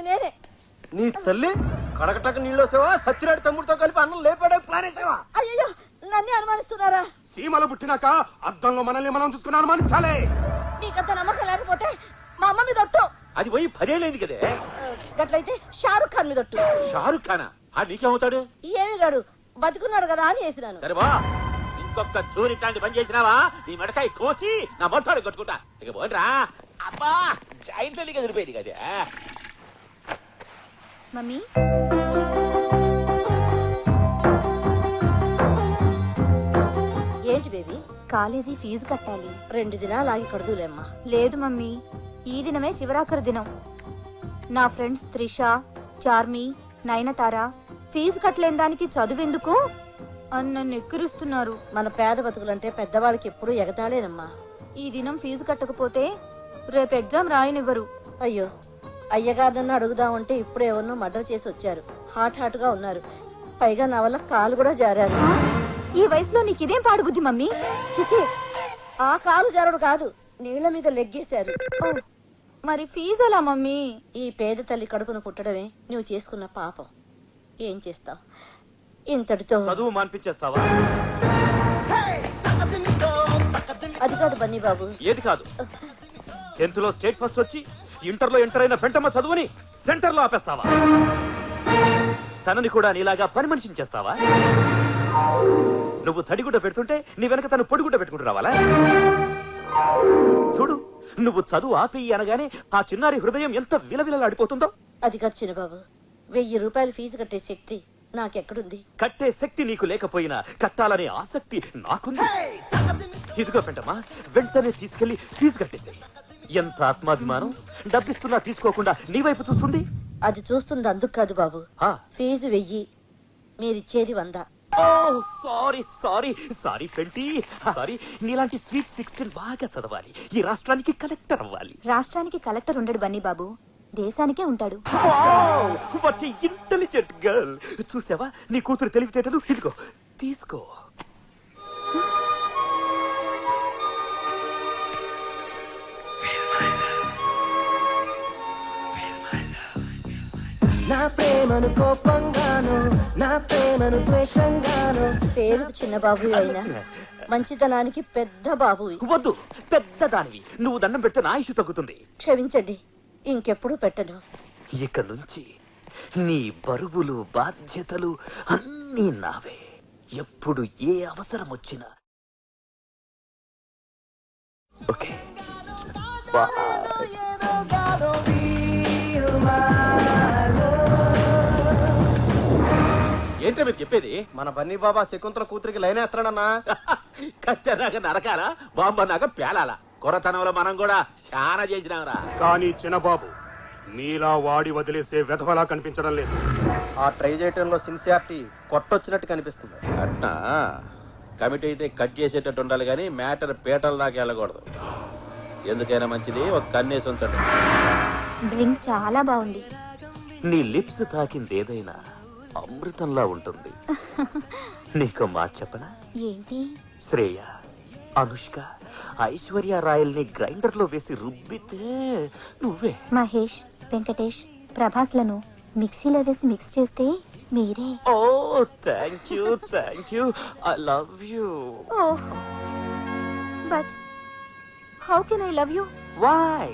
నేనే నీ తల్లి కడకటక నీళ్ళోసేవా సత్యనాడు తమ్ముడితో కలిపి అన్నం లేపాడే ప్లాన్ వేసావా? అయ్యో నన్నే అనుమానిస్తున్నారా? సీమలు పుట్టినాక అద్దంలో మనల్ని మనం చూసుకుని అనుమానించాలే. నీకంత నమ్మకం లేకపోతే మా అమ్మ మీద ఒట్టు. అది పోయి 10 ఏళ్ళైంది కదే. గట్లయితే షారుఖ్ ఖాన్ మీద ఒట్టు. షారుఖ్ ఖానా? ఆ నీకేమవుతాడు? ఏమి గాడు బతుకున్నాడు కదా అని వేసినాను. సరే బా, ఇంకొక చూరి ఇట్లాంటి పని చేసినావా నీ మెడకాయ కోసి నా మొత్తాడు కట్టుకుంటా. ఇక పోనరా. అబ్బా జాయింట్ లీగ్ ఎదిరిపోయింది కదే. మమ్మీ ఏంటి బేబీ? కాలేజీ ఫీజు కట్టాలి. 2 దినాలు ఆగి కడుదులేమ్మా. లేదు మమ్మీ, ఈ దినమే చివరాఖరి దినం. నా ఫ్రెండ్స్ త్రిష, చార్మి, నయనతార ఫీజు కట్టలేని దానికి చదువెందుకు అని నన్ను ఎక్కిరిస్తున్నారు. మన పేద బతుకులంటే పెద్దవాళ్ళకి ఎప్పుడు ఎగతాళేనమ్మా. ఈ దినం ఫీజు కట్టకపోతే రేపు ఎగ్జామ్ రాయనివ్వరు. అయ్యో, అయ్యగారినన్ను అడుగుదామంటే ఇప్పుడు ఎవరినో మర్డర్ చేసి వచ్చారు. హాట్ గా ఉన్నారు. పైగా నా వల్ల కాలు కూడా జారారు. ఈ వయసులో నీకిదేం పాడుబుద్ధి మమ్మీ? చిచి, ఆ కాలు జారుడు కాదు, నీళ్ల మీద లెగ్గేశారు. ఓ, మరి ఫీజు ఎలా మమ్మీ? ఈ పేద తల్లి కడుపును పుట్టడమే నువ్వు చేసుకున్న పాపం. ఏం చేస్తావు? ఇంతటితో చదువు మాన్పించేస్తావా? అది కాదు బన్నీ బాబు. ఏది కాదు? 10th లో స్టేట్ ఫస్ట్ వచ్చి ఇంటర్లో ఎంటర్ అయిన పెంటమ్మ చదువుని సెంటర్ లో ఆపేస్తావా? తనని కూడా నీలాగా పని మనిషిని చేస్తావా? నువ్వు తడిగుడ్డ పెడుతుంటే నీ వెనక తను పొడిగుడ్డ పెట్టుకుంటూ రావాలా? చూడు, నువ్వు చదువు ఆపేయి అనగానే ఆ చిన్నారి హృదయం ఎంత విలవిలలాడిపోతుందో. అది కాదు చిన్నబాబు, 1000 రూపాయలు ఫీజు కట్టే శక్తి నాకెక్కడుంది? కట్టే శక్తి నీకు లేకపోయినా కట్టాలనే ఆసక్తి నాకుంది. ఇదిగో పెంటమ్మా, వెంటనే తీసుకెళ్లి ఫీజు కట్టేసేయి. ఎంత ఆత్మాభిమానం! డబ్బిస్తున్నా తీసుకోకుండా నీ వైపు చూస్తుంది. అది చూస్తుంది అందుకు కాదు బాబు. ఆ. ఫీజు 1000, మీరిచ్చేది 100. సారీ సారీ సారీ పెంటి, సారీ. నీలాంటి స్వీట్ 16 బాగా చదవాలి, ఈ రాష్ట్రానికి కలెక్టర్ అవ్వాలి. రాష్ట్రానికి కలెక్టర్ ఉండడు బన్నీ బాబు, దేశానికే ఉంటాడు. What a intelligent girl. చూసావా నీ కూతురు తెలివితేటలు? ఇదిగో తీసుకో. నా ప్రేమను కోపంగాను, నా ప్రేమను ద్వేషంగాను. పేరు చిన్నబాబు అయినా మంచితనానికి పెద్ద బాబు. వద్దు, పెద్దదానివి. నువ్వు దండం పెడితే నా ఇష్యూ తగ్గుతుంది. క్షమించండి, ఇంకెప్పుడు పెట్టను. ఇక నుంచి నీ బరువులు బాధ్యతలు అన్నీ నావే. ఎప్పుడు ఏ అవసరం వచ్చినా. ఓకే, ఏంటో మీరు చెప్పేది? మన బన్నీ బాబా శకుంతల కూతురికి లైన్ ఎత్తడన్నా. కట్టెనాక నరకాల, బాంబన్నాక పేలాల. కొరతనంలో మనం కూడా చాలా చేసినాంరా. కానీ చిన్నబాబు మీలా వాడి వదిలేసే వెధవలా కనిపించడం లేదు. ఆ ట్రై చేయటంలో సిన్సియారిటీ కొట్టొచ్చినట్టు కనిపిస్తుంది. అట్నా? కమిటీ అయితే కట్ చేసేటట్టు ఉండాలి కానీ మ్యాటర్ పీటల దాకా వెళ్ళకూడదు. ఎందుకైనా మంచిది ఒక కన్నేసి ఉంచండి. డ్రింక్ చాలా బాగుంది. నీ లిప్స్ తాకింది ఏదైనా అమృతంలా ఉంటుంది. నీకు మాట చెప్పనా? ఏంటి? శ్రేయ, అనుష్క, ఐశ్వర్య రాయల్ని గ్రైండర్ లో వేసి రుబ్బితే నువ్వే. మహేష్, వెంకటేష్, ప్రభాస్లను మిక్సీలో వేసి మిక్స్ చేస్తే మీరే. Oh thank you, thank you, I love you. Oh, but how can I love you? Why?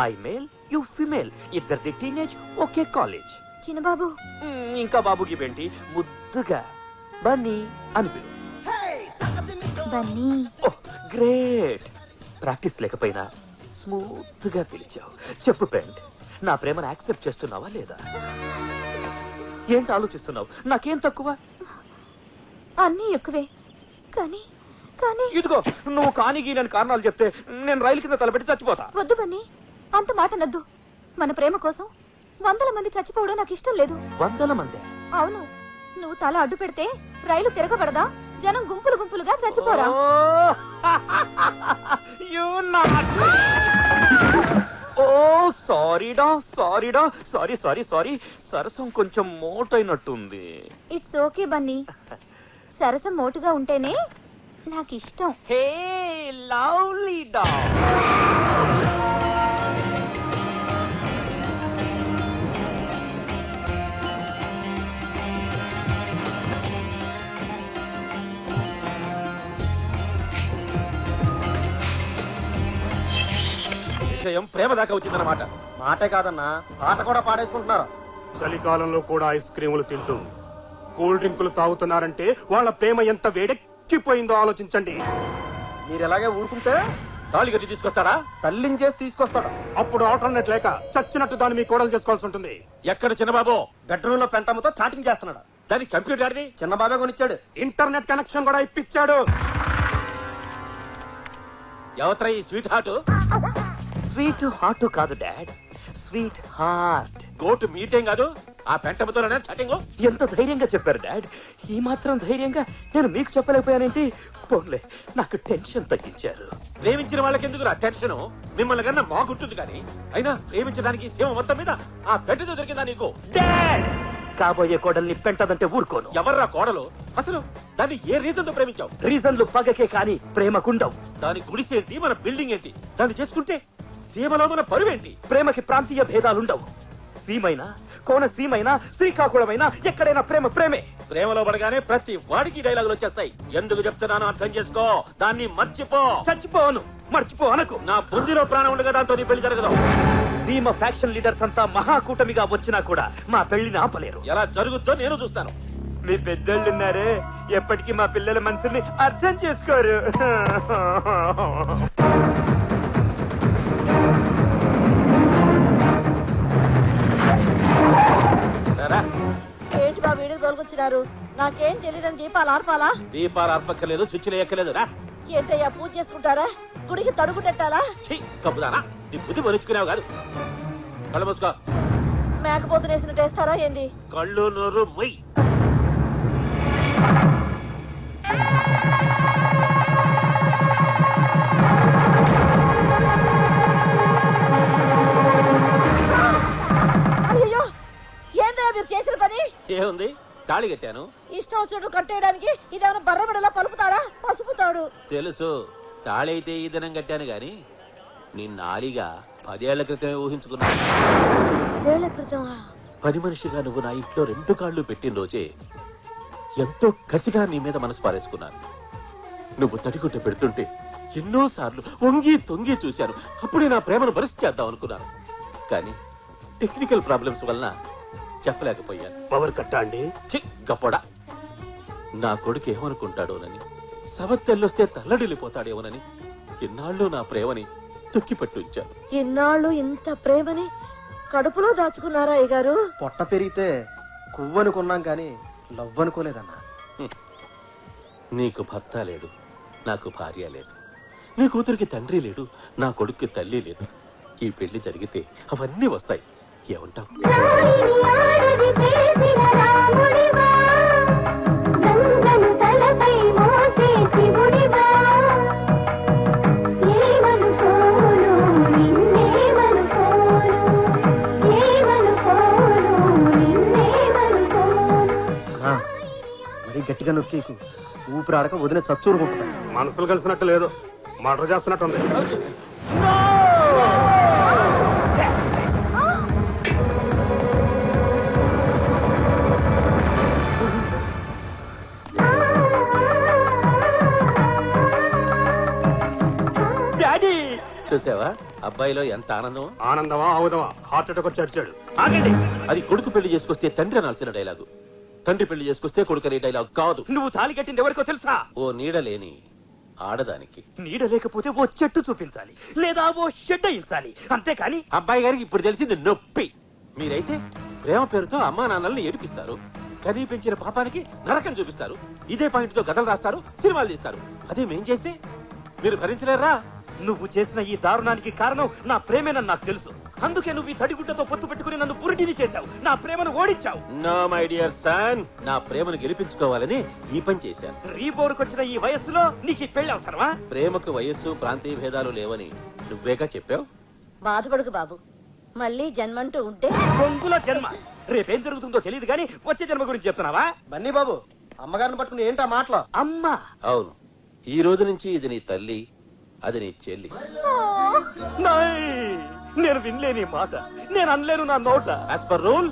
I male, you female, ఇద్దరిది టీనేజ్, ఒకే కాలేజ్. చిన్నబాబు, ఇంకా బాబుకి ఏంటి? ముద్దుగా బన్నీ అని పిలు. బన్నీ. Oh great. ప్రాక్టీస్ లేకపోయినా స్మూత్ గా పిలిచావు. చెప్పు పెంట్, నా ప్రేమను యాక్సెప్ట్ చేస్తున్నావా లేదా? ఏంటి ఆలోచిస్తున్నావు? నాకేం తక్కువ? అన్నీ ఎక్కువే, కానీ కానీ ఇదిగో నువ్వు కానిగి నేను కారణాలు చెప్తే నేను రైలు కింద తలపెట్టి చచ్చిపోతా. వద్దు బన్నీ, అంత మాట నద్దు. మన ప్రేమ కోసం 100 మంది చచ్చిపోవడం నాకు ఇష్టం లేదు. 100 మంది? అవును, నువ్వు తల అడ్డు పెడితే రైలు తిరగబడదా? జనం గుంపులు గుంపులుగా చచ్చిపోరా? ఓ సారీడా, సారీడా, సారీ సారీ సారీ. సరసం కొంచెం మోటైనట్టుంది. ఇట్స్ ఓకే బన్నీ, సరసం మోటుగా ఉంటేనే నాకు ఇష్టం. హే లవ్లీ డాగ్. విషయం ప్రేమ దాకా వచ్చిందన్నమాట. మాటే కాదన్నా, ఆట కూడా పాడేసుకుంటున్నారు. చలికాలంలో కూడా ఐస్ క్రీములు తింటూ కూల్ డ్రింకులు తాగుతున్నారంటే వాళ్ళ ప్రేమ ఎంత వేడెక్కిపోయిందో ఆలోచించండి. మీరు ఎలాగే ఊరుకుంటే తాళి కట్టి తీసుకొస్తాడా? తల్లించేసి తీసుకొస్తాడు. అప్పుడు ఆల్టర్నేట్ లేక చచ్చినట్టు దాన్ని మీ కోడలు చేసుకోవాల్సి ఉంటుంది. ఎక్కడ చిన్నబాబు? బెడ్రూమ్ లో పెంటమ్మతో చాటింగ్ చేస్తున్నాడు. దానికి కంప్యూటర్ ఆడిది చిన్న బాబే కొనిచ్చాడు. ఇంటర్నెట్ కనెక్షన్ కూడా ఇప్పించాడు. ఎవత్రా ఈ స్వీట్ హార్ట్? స్వీట్ హార్ట్ కాదు డాడ్, స్వీట్ హార్ట్. గోటు మీటేం కాదు, ఆ పెంటమ్మతోనే చాటింగ్. ఎంత ధైర్యంగా చెప్పారు డాడ్. ఈ మాత్రం ధైర్యంగా నేను మీకు చెప్పలేకపోయానేంటి? పోన్లే, నాకు టెన్షన్ తగ్గించారు. ప్రేమించిన వాళ్ళకి ఎందుకు రా టెన్షన్? మిమ్మల్ని కన్నా మాకుంటుంది కానీ. అయినా ప్రేమించడానికి సీమ మొత్తం మీద ఆ పెంటతో దొరికిందా నీకు? డాడ్, కాబోయే కోడల్ని పెంటదంటే ఊరుకోను. ఎవర్రా కోడలు? అసలు దాన్ని ఏ రీజన్ తో ప్రేమించావు? రీజన్లు పగకే కాని ప్రేమకుండవు. దాని గుడిసేంటి, మన బిల్డింగ్ ఏంటి? దాన్ని చేసుకుంటే సీమలో మన పరువేంటి? ప్రేమకి ప్రాంతీయ భేదాలుండవు. సీమైనా, కోనసీమైనా, శ్రీకాకుళమైనా ఎక్కడైనా ప్రేమ ప్రేమే. ప్రేమలో పడగానే ప్రతి వాడికి డైలాగులు వచ్చేస్తాయి. ఎందుకు చెప్తున్నానో అర్థం చేసుకో. దాన్ని మర్చిపో. చచ్చిపోను, మర్చిపో అనకు. నా బుద్ధిలో ప్రాణం ఉండగా దాంతో నీ పెళ్లి జరగదు. సీమ ఫ్యాక్షన్ లీడర్స్ అంతా మహాకూటమిగా వచ్చినా కూడా మా పెళ్లిని ఆపలేరు. ఎలా జరుగుద్దో నేను చూస్తాను. మీ పెద్దోళ్ళున్నారే, ఎప్పటికీ మా పిల్లల మనసుల్ని అర్థం చేసుకోరు. రా. ఏంటి బాబు వీడికి తోలుకొచ్చినారు? నాకేం తెలియదని దీపాలు ఆర్పాలా? దీపాలు అర్పక్కర్లేదు, స్విచ్లు ఎక్కలేదు. రా. ఏంటయ్యా పూజ చేసుకుంటారా? గుడికి తడుగు పెట్టాలా? ఛీ, కప్పుదానా? నీ బుద్ధి మరుచుకునేవు కాదు. కళ్ళు మూసుకో. మేకపోతులు వేసినట్టు వేస్తారా ఏంది? కళ్ళు నోరు మొయ్. అయ్యో, ఏంటయ్యా మీరు చేసిన పని? ఏముంది, తాళి కట్టాను. ఇష్టం వచ్చినట్టు కట్టేయడానికి ఇదేమైనా బర్రబిడలా పలుకుతాడా? పసుపుతాడు. తెలుసు, తాళి అయితే ఈ దినం కట్టాను గాని నీ నాలిగా 10 ఏళ్ల క్రితమే ఊహించుకున్నాను. 10 ఏళ్ల క్రితమా? పని మనిషిగా నువ్వు నా ఇంట్లో 2 కాళ్ళు పెట్టిన రోజే ఎంతో కసిగా నీ మీద మనసు పారేసుకున్నాను. నువ్వు తడిగుడ్డ పెడుతుంటే ఎన్నోసార్లు వంగి తొంగి చూశాను. అప్పుడే నా ప్రేమను బరిసి చేద్దాం అనుకున్నాను. కానీ టెక్నికల్ ప్రాబ్లమ్స్ వలన చెప్పలేకపోయాను. పవర్ కట్టా అండి? ఛీ, గప్పడా. నా కొడుకు ఏమనుకుంటాడోనని, సవత్తెల్లొస్తే తల్లడిల్లిపోతాడేమోనని ఇన్నాళ్ళు నా ప్రేమని తొక్కిపట్టు ఉంచాను. ఇన్నాళ్ళు ఇంత ప్రేమని కడుపులో దాచుకున్నారా అయ్యగారు? పొట్ట పెరిగితే కువ్వనుకున్నాం కానీ లవ్ అనుకోలేదన్నా. నీకు భర్త లేడు, నాకు భార్య లేదు. నీ కూతురికి తండ్రి లేడు, నా కొడుక్కి తల్లి లేదు. ఈ పెళ్లి జరిగితే అవన్నీ వస్తాయి. ఏమంటావు? మరీ గట్టిగా నొక్కేకు, ఊపిరాడక వదిన చచ్చూరుకుంటుంది. మనసులు కలిసినట్టు లేదు, మర్డర్ చేస్తున్నట్టు ఉంది. డాడీ, చూసావా అబ్బాయిలో ఎంత ఆనందం? ఆనందమా అవుదమా, హార్ట్ అటాక్ వచ్చి అడిచాడు. ఆగండి. అది కొడుకు పెళ్లి చేసుకొస్తే తండ్రి అనాల్సిన డైలాగు. తండ్రి పెళ్లి చేసుకొస్తే కొడుకు అనే డైలాగ్ కాదు. నువ్వు తాళి కట్టింది ఎవరికో తెలుసా? ఓ నీడ లేని ఆడదానికి. నీడ లేకపోతే ఓ చెట్టు చూపించాలి, లేదా ఓ షెడ్ అయించాలి, అంతేకాని అబ్బాయి గారికి ఇప్పుడు తెలిసింది నొప్పి. మీరైతే ప్రేమ పేరుతో అమ్మా నాన్నల్ని ఏడిపిస్తారు, కనీ పెంచిన పాపానికి నరకం చూపిస్తారు, ఇదే పాయింట్ తో కథలు రాస్తారు, సినిమాలు తీస్తారు. అదే మేం చేస్తే మీరు భరించలేరా? నువ్వు చేసిన ఈ దారుణానికి కారణం నా ప్రేమేనని నాకు తెలుసు. అందుకే నువ్వు ఈ తడిగుడ్డతో పొత్తు పెట్టుకుని నన్ను పురిటిని చేశావు, నా ప్రేమను ఓడించావు. నో మై డియర్ సన్, నా ప్రేమను గెలిపించుకోవాలని ఈ పని చేశాను. రీబోర్కొచ్చిన ఈ వయస్సులో నీకు ఈ పెళ్లి అవసరమా? ప్రేమకు వయస్సు ప్రాంతీయ భేదాలు లేవని నువ్వేగా చెప్పావు. బాధపడుకు బాబు, మళ్ళీ జన్మంటూ ఉంటే బొంగుల జన్మ. రేపేం జరుగుతుందో తెలియదు గానీ వచ్చే జన్మ గురించి చెప్తున్నావా? బన్నీ బాబు, అమ్మగారిని పట్టుకుని ఏంటా మాటలు? అమ్మా, అవును, ఈ రోజు నుంచి ఇది నీ తల్లి, అది నీ చెల్లి. నేను వినలేని మాట, నేను అనలేను నా నోట. As per rule